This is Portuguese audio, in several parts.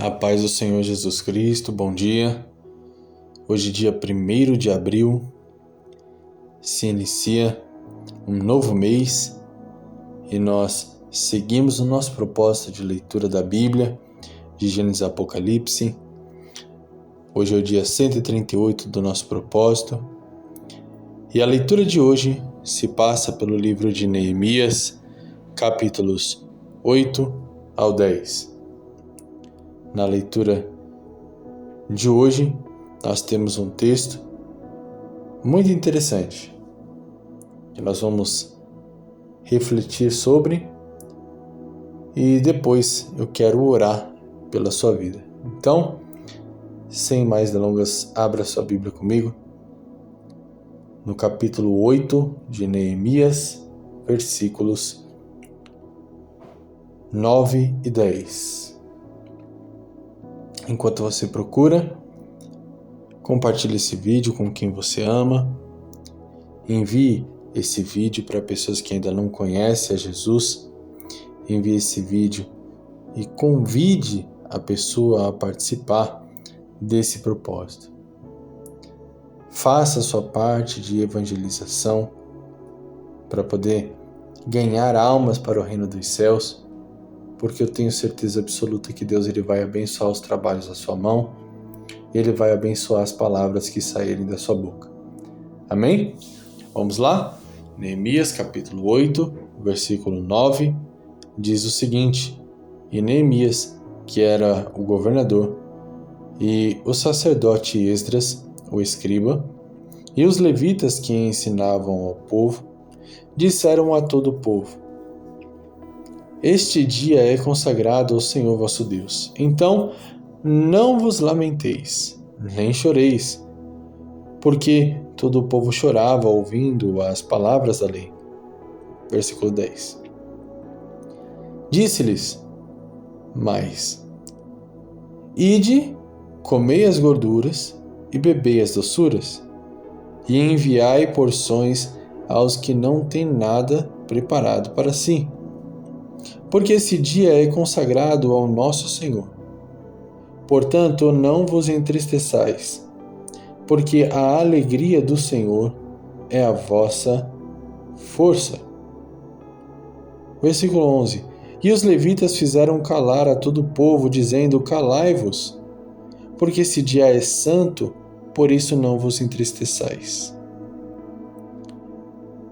A paz do Senhor Jesus Cristo, bom dia. Hoje, dia 1º de abril, se inicia um novo mês e nós seguimos o nosso propósito de leitura da Bíblia, de Gênesis a Apocalipse. Hoje é o dia 138 do nosso propósito e a leitura de hoje se passa pelo livro de Neemias, capítulos 8 ao 10. Na leitura de hoje, nós temos um texto muito interessante que nós vamos refletir sobre e depois eu quero orar pela sua vida. Então, sem mais delongas, abra sua Bíblia comigo no capítulo 8 de Neemias, versículos 9 e 10. Enquanto você procura, compartilhe esse vídeo com quem você ama. Envie esse vídeo para pessoas que ainda não conhecem a Jesus. Envie esse vídeo e convide a pessoa a participar desse propósito. Faça a sua parte de evangelização para poder ganhar almas para o reino dos céus, porque eu tenho certeza absoluta que Deus ele vai abençoar os trabalhos da sua mão, Ele vai abençoar as palavras que saírem da sua boca. Amém? Vamos lá? Neemias capítulo 8, versículo 9, diz o seguinte: E Neemias, que era o governador, e o sacerdote Esdras, o escriba, e os levitas que ensinavam ao povo, disseram a todo o povo: Este dia é consagrado ao Senhor vosso Deus. Então, não vos lamenteis, nem choreis, porque todo o povo chorava ouvindo as palavras da lei. Versículo 10. Disse-lhes mais: Ide, comei as gorduras e bebei as doçuras, e enviai porções aos que não têm nada preparado para si. Porque esse dia é consagrado ao nosso Senhor. Portanto, não vos entristeçais, porque a alegria do Senhor é a vossa força. Versículo 11. E os levitas fizeram calar a todo o povo, dizendo: Calai-vos, porque esse dia é santo, por isso não vos entristeçais.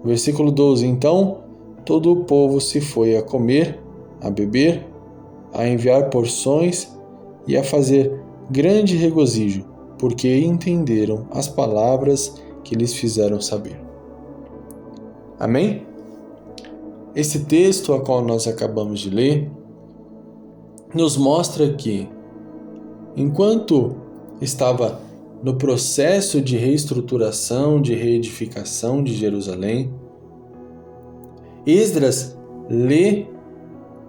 Versículo 12. Então, todo o povo se foi a comer, a beber, a enviar porções e a fazer grande regozijo, porque entenderam as palavras que lhes fizeram saber. Amém? Esse texto a qual nós acabamos de ler nos mostra que, enquanto estava no processo de reestruturação, de reedificação de Jerusalém, Esdras lê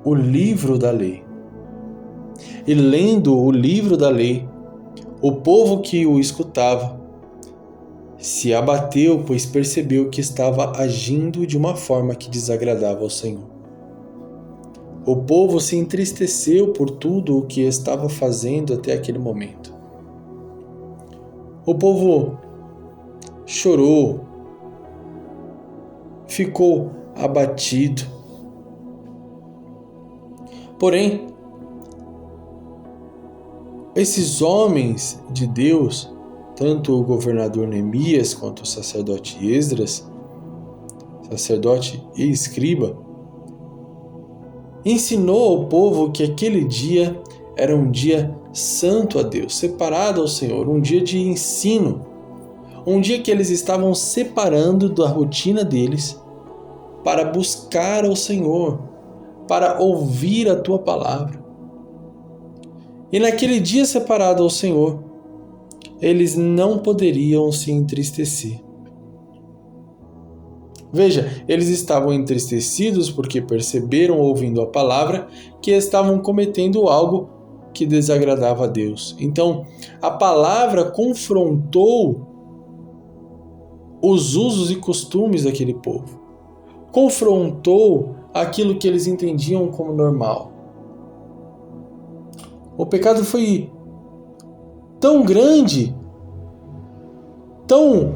o livro da lei. E lendo o livro da lei, o povo que o escutava se abateu, pois percebeu que estava agindo de uma forma que desagradava ao Senhor. O povo se entristeceu por tudo o que estava fazendo até aquele momento. O povo chorou, ficou abatido. Porém, esses homens de Deus, tanto o governador Neemias quanto o sacerdote Esdras, sacerdote e escriba, ensinou ao povo que aquele dia era um dia santo a Deus, separado ao Senhor, um dia de ensino, um dia que eles estavam separando da rotina deles para buscar ao Senhor, para ouvir a tua palavra. E naquele dia separado ao Senhor, eles não poderiam se entristecer. Veja, eles estavam entristecidos porque perceberam, ouvindo a palavra, que estavam cometendo algo que desagradava a Deus. Então, a palavra confrontou os usos e costumes daquele povo. Confrontou aquilo que eles entendiam como normal. O pecado foi tão grande, tão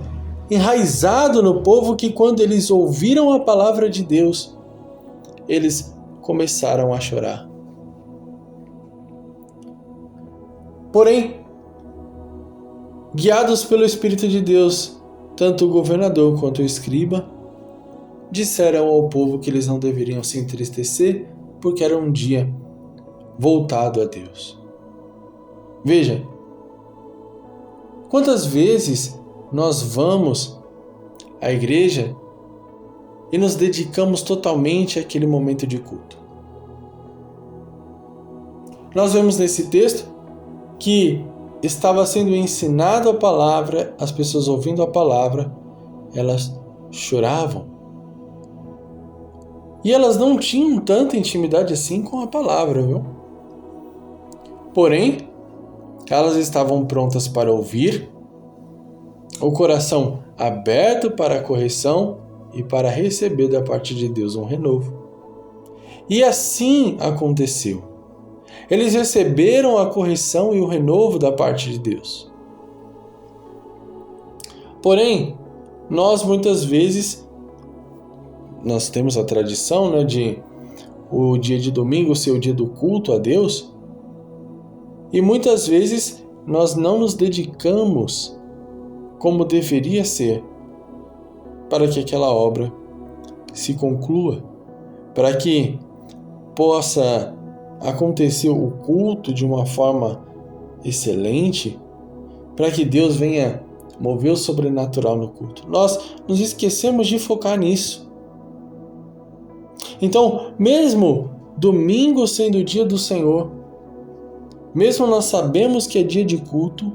enraizado no povo, que quando eles ouviram a palavra de Deus, eles começaram a chorar. Porém, guiados pelo Espírito de Deus, tanto o governador quanto o escriba disseram ao povo que eles não deveriam se entristecer, porque era um dia voltado a Deus. Veja, quantas vezes nós vamos à igreja e nos dedicamos totalmente àquele momento de culto. Nós vemos nesse texto que estava sendo ensinado a palavra, as pessoas ouvindo a palavra, elas choravam. E elas não tinham tanta intimidade assim com a palavra, viu? Porém, elas estavam prontas para ouvir, o coração aberto para a correção e para receber da parte de Deus um renovo. E assim aconteceu. Eles receberam a correção e o renovo da parte de Deus. Porém, nós muitas vezes, nós temos a tradição, né, de o dia de domingo ser o dia do culto a Deus, e muitas vezes nós não nos dedicamos como deveria ser para que aquela obra se conclua, para que possa acontecer o culto de uma forma excelente, para que Deus venha mover o sobrenatural no culto. Nós nos esquecemos de focar nisso. Então, mesmo domingo sendo o dia do Senhor, mesmo nós sabemos que é dia de culto,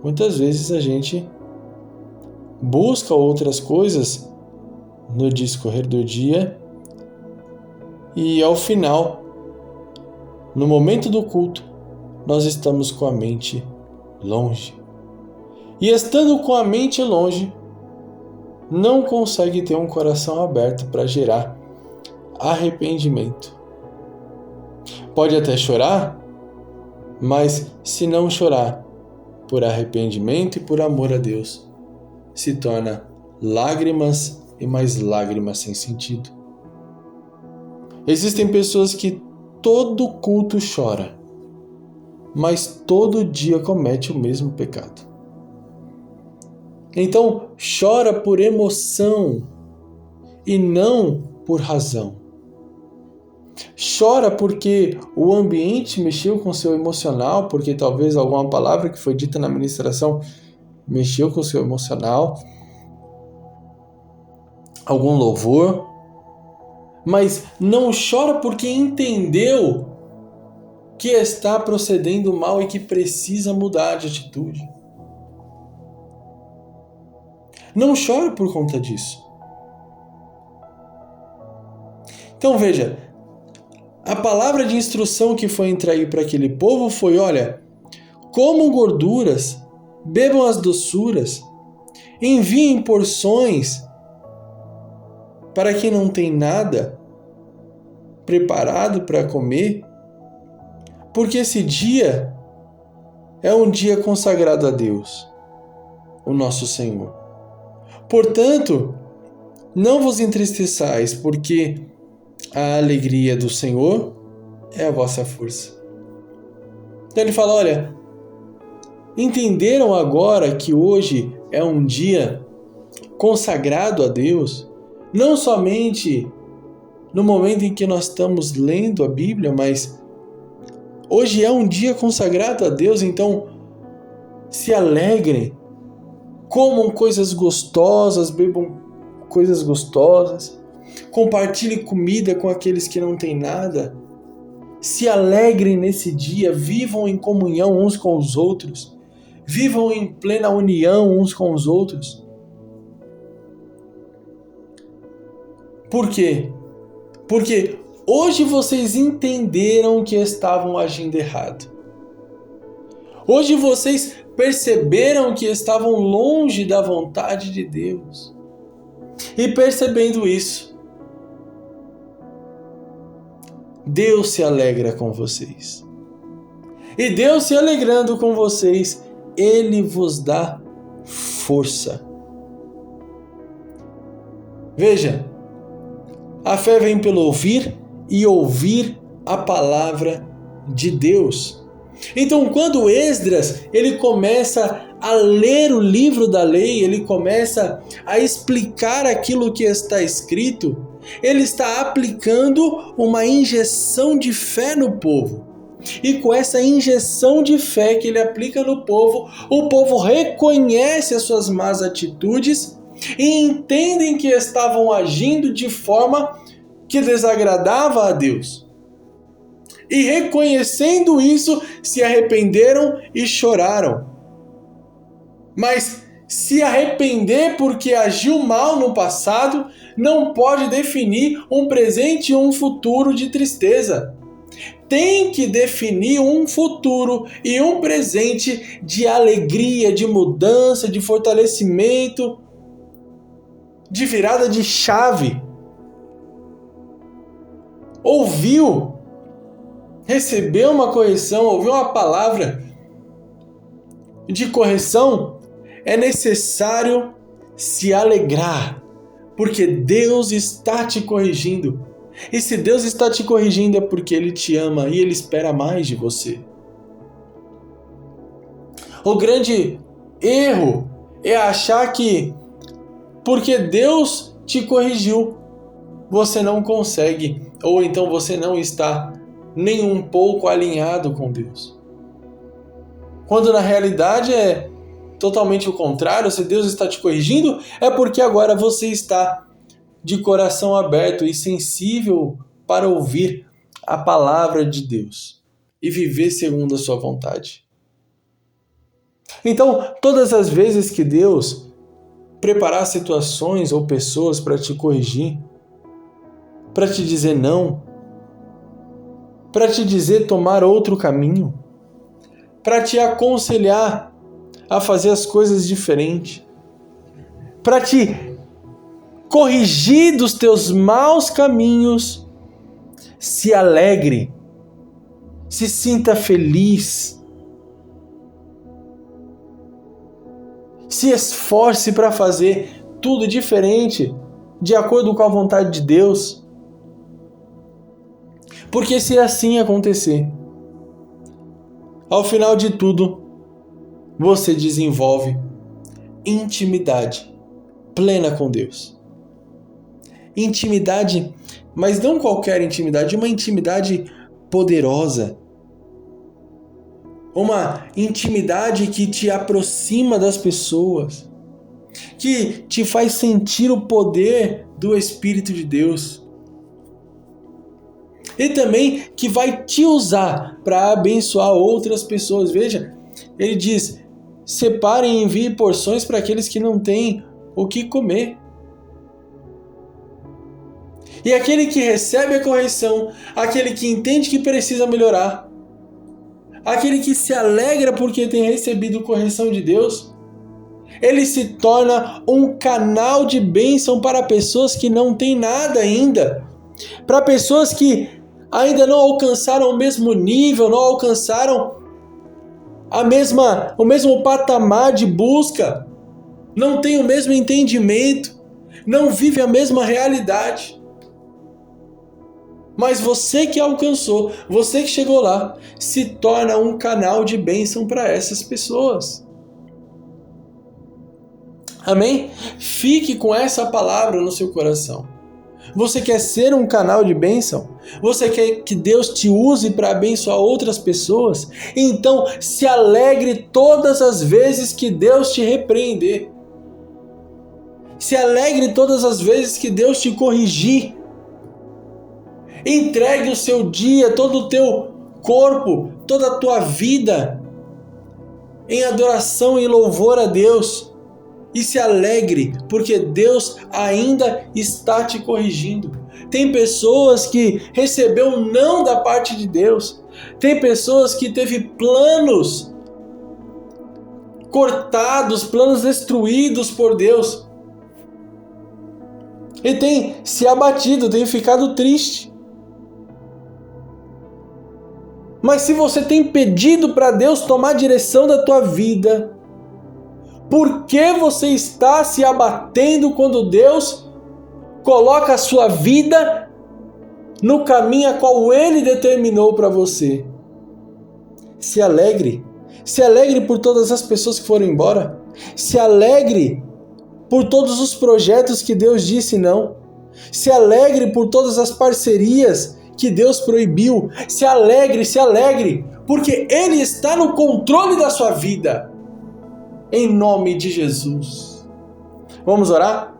muitas vezes a gente busca outras coisas no discorrer do dia e ao final, no momento do culto, nós estamos com a mente longe. E estando com a mente longe, não consegue ter um coração aberto para gerar arrependimento. Pode até chorar, mas se não chorar por arrependimento e por amor a Deus, se torna lágrimas e mais lágrimas sem sentido. Existem pessoas que todo culto chora, mas todo dia comete o mesmo pecado. Então, chora por emoção e não por razão. Chora porque o ambiente mexeu com o seu emocional, porque talvez alguma palavra que foi dita na ministração mexeu com o seu emocional, algum louvor, mas não chora porque entendeu que está procedendo mal e que precisa mudar de atitude. Não chora por conta disso. Então veja, a palavra de instrução que foi entregue para aquele povo foi: olha, comam gorduras, bebam as doçuras, enviem porções para quem não tem nada preparado para comer, porque esse dia é um dia consagrado a Deus, o nosso Senhor. Portanto, não vos entristeçais, porque a alegria do Senhor é a vossa força. Então ele fala: olha, entenderam agora que hoje é um dia consagrado a Deus, não somente no momento em que nós estamos lendo a Bíblia, mas hoje é um dia consagrado a Deus, então se alegrem, comam coisas gostosas, bebam coisas gostosas, compartilhem comida com aqueles que não têm nada, se alegrem nesse dia, vivam em comunhão uns com os outros, vivam em plena união uns com os outros. Por quê? Porque hoje vocês entenderam que estavam agindo errado. Hoje vocês perceberam que estavam longe da vontade de Deus. E percebendo isso, Deus se alegra com vocês. E Deus, se alegrando com vocês, Ele vos dá força. Veja, a fé vem pelo ouvir e ouvir a palavra de Deus. Então, quando Esdras ele começa a ler o livro da lei, ele começa a explicar aquilo que está escrito, ele está aplicando uma injeção de fé no povo. E com essa injeção de fé que ele aplica no povo, o povo reconhece as suas más atitudes e entendem que estavam agindo de forma que desagradava a Deus. E reconhecendo isso, se arrependeram e choraram. Mas se arrepender porque agiu mal no passado não pode definir um presente e um futuro de tristeza. Tem que definir um futuro e um presente de alegria, de mudança, de fortalecimento, de virada de chave. Ouviu, recebeu uma correção, ouviu uma palavra de correção, é necessário se alegrar, porque Deus está te corrigindo. E se Deus está te corrigindo é porque Ele te ama e Ele espera mais de você. O grande erro é achar que porque Deus te corrigiu, você não consegue, ou então você não está nem um pouco alinhado com Deus. Quando na realidade é totalmente o contrário. Se Deus está te corrigindo, é porque agora você está de coração aberto e sensível para ouvir a palavra de Deus e viver segundo a sua vontade. Então, todas as vezes que Deus preparar situações ou pessoas para te corrigir, para te dizer não, para te dizer tomar outro caminho, para te aconselhar a fazer as coisas diferente, para te corrigir dos teus maus caminhos, se alegre, se sinta feliz, se esforce para fazer tudo diferente, de acordo com a vontade de Deus. Porque se assim acontecer, ao final de tudo, você desenvolve intimidade plena com Deus. Intimidade, mas não qualquer intimidade, uma intimidade poderosa. Uma intimidade que te aproxima das pessoas, que te faz sentir o poder do Espírito de Deus. E também que vai te usar para abençoar outras pessoas. Veja, ele diz: separem e enviem porções para aqueles que não têm o que comer. E aquele que recebe a correção, aquele que entende que precisa melhorar, aquele que se alegra porque tem recebido correção de Deus, ele se torna um canal de bênção para pessoas que não têm nada ainda, para pessoas que ainda não alcançaram o mesmo nível, não alcançaram o mesmo patamar de busca, não tem o mesmo entendimento, não vive a mesma realidade. Mas você que alcançou, você que chegou lá, se torna um canal de bênção para essas pessoas. Amém? Fique com essa palavra no seu coração. Você quer ser um canal de bênção? Você quer que Deus te use para abençoar outras pessoas? Então se alegre todas as vezes que Deus te repreender. Se alegre todas as vezes que Deus te corrigir. Entregue o seu dia, todo o teu corpo, toda a tua vida em adoração e louvor a Deus. E se alegre, porque Deus ainda está te corrigindo. Tem pessoas que recebeu um não da parte de Deus. Tem pessoas que teve planos cortados, planos destruídos por Deus. E tem se abatido, tem ficado triste. Mas se você tem pedido para Deus tomar a direção da tua vida, por que você está se abatendo quando Deus coloca a sua vida no caminho a qual Ele determinou para você? Se alegre. Se alegre por todas as pessoas que foram embora. Se alegre por todos os projetos que Deus disse não. Se alegre por todas as parcerias que Deus proibiu. Se alegre, porque Ele está no controle da sua vida. Em nome de Jesus. Vamos orar?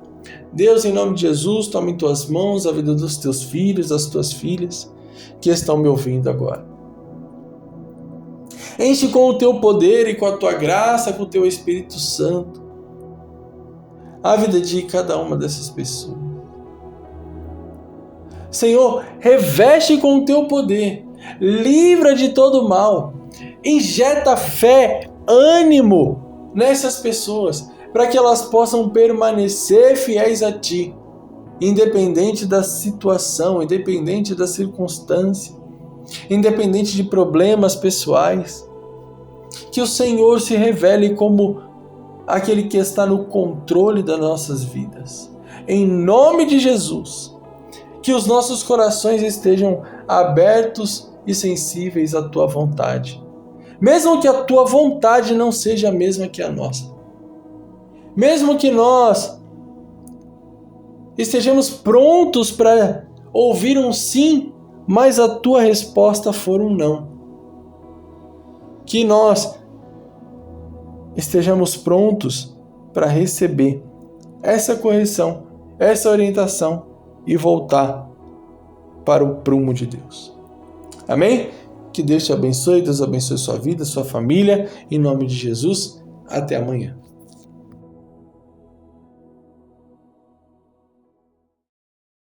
Deus, em nome de Jesus, toma em tuas mãos a vida dos teus filhos, das tuas filhas que estão me ouvindo agora. Enche com o teu poder e com a tua graça, com o teu Espírito Santo, a vida de cada uma dessas pessoas. Senhor, reveste com o teu poder, livra de todo mal, injeta fé, ânimo nessas pessoas, para que elas possam permanecer fiéis a Ti, independente da situação, independente da circunstância, independente de problemas pessoais. Que o Senhor se revele como aquele que está no controle das nossas vidas. Em nome de Jesus, que os nossos corações estejam abertos e sensíveis à Tua vontade. Mesmo que a Tua vontade não seja a mesma que a nossa. Mesmo que nós estejamos prontos para ouvir um sim, mas a Tua resposta for um não. Que nós estejamos prontos para receber essa correção, essa orientação e voltar para o prumo de Deus. Amém? Que Deus te abençoe, Deus abençoe sua vida, sua família. Em nome de Jesus, até amanhã.